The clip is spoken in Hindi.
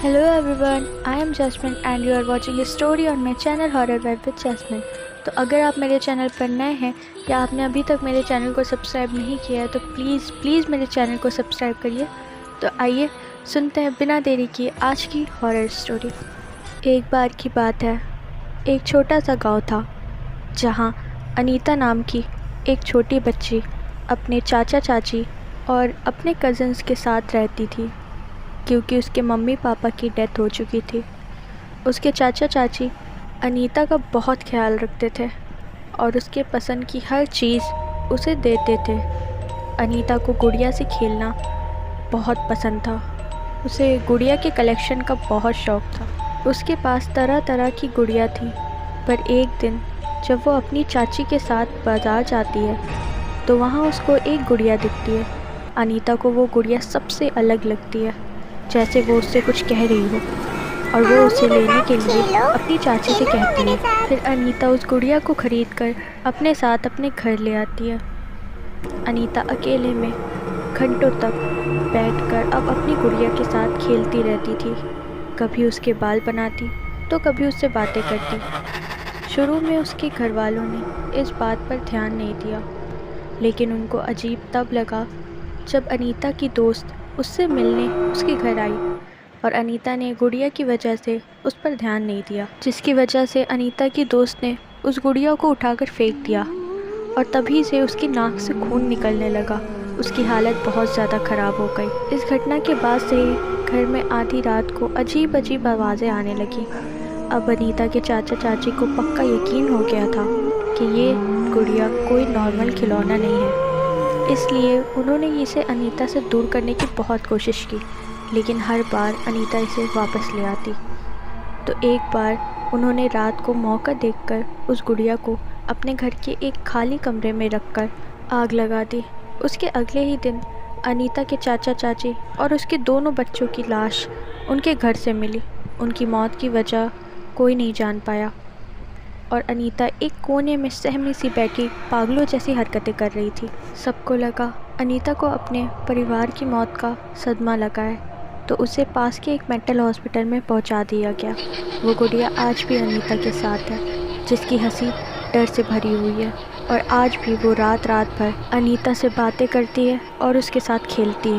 Hello everyone, I am Jasmine and you are watching a story on my channel Horror Vibe with Jasmine। तो अगर आप मेरे चैनल पर नए हैं या आपने अभी तक मेरे चैनल को सब्सक्राइब नहीं किया है तो प्लीज़ मेरे चैनल को सब्सक्राइब करिए। तो आइए सुनते हैं बिना देरी किए आज की हॉरर स्टोरी। एक बार की बात है, एक छोटा सा गांव था जहां अनीता नाम की एक छोटी बच्ची अपने चाचा चाची और अपने कज़न्स के साथ रहती थी क्योंकि उसके मम्मी पापा की डेथ हो चुकी थी। उसके चाचा चाची अनीता का बहुत ख्याल रखते थे और उसके पसंद की हर चीज़ उसे देते थे। अनीता को गुड़िया से खेलना बहुत पसंद था। उसे गुड़िया के कलेक्शन का बहुत शौक़ था। उसके पास तरह तरह की गुड़िया थी। पर एक दिन जब वो अपनी चाची के साथ बाज़ार जाती है तो वहाँ उसको एक गुड़िया दिखती है। अनीता को वो गुड़िया सबसे अलग लगती है, जैसे वो उससे कुछ कह रही हो, और वो उसे लेने के लिए अपनी चाची से कहती है। फिर अनीता उस गुड़िया को खरीद कर अपने साथ अपने घर ले आती है। अनीता अकेले में घंटों तक बैठकर अब अपनी गुड़िया के साथ खेलती रहती थी। कभी उसके बाल बनाती तो कभी उससे बातें करती। शुरू में उसके घर वालों ने इस बात पर ध्यान नहीं दिया, लेकिन उनको अजीब तब लगा जब अनीता की दोस्त उससे मिलने उसके घर आई और अनीता ने गुड़िया की वजह से उस पर ध्यान नहीं दिया, जिसकी वजह से अनीता की दोस्त ने उस गुड़िया को उठाकर फेंक दिया और तभी से उसकी नाक से खून निकलने लगा। उसकी हालत बहुत ज़्यादा ख़राब हो गई। इस घटना के बाद से ही घर में आधी रात को अजीब अजीब आवाज़ें आने लगी। अब अनीता के चाचा चाची को पक्का यकीन हो गया था कि ये गुड़िया कोई नॉर्मल खिलौना नहीं है, इसलिए उन्होंने इसे अनीता से दूर करने की बहुत कोशिश की, लेकिन हर बार अनीता इसे वापस ले आती। तो एक बार उन्होंने रात को मौका देखकर उस गुड़िया को अपने घर के एक खाली कमरे में रखकर आग लगा दी। उसके अगले ही दिन अनीता के चाचा चाची और उसके दोनों बच्चों की लाश उनके घर से मिली। उनकी मौत की वजह कोई नहीं जान पाया और अनीता एक कोने में सहमी सी बैठी पागलों जैसी हरकतें कर रही थी। सबको लगा अनीता को अपने परिवार की मौत का सदमा लगा है, तो उसे पास के एक मेंटल हॉस्पिटल में पहुंचा दिया गया। वो गुड़िया आज भी अनीता के साथ है, जिसकी हंसी डर से भरी हुई है, और आज भी वो रात रात भर अनीता से बातें करती है और उसके साथ खेलती है।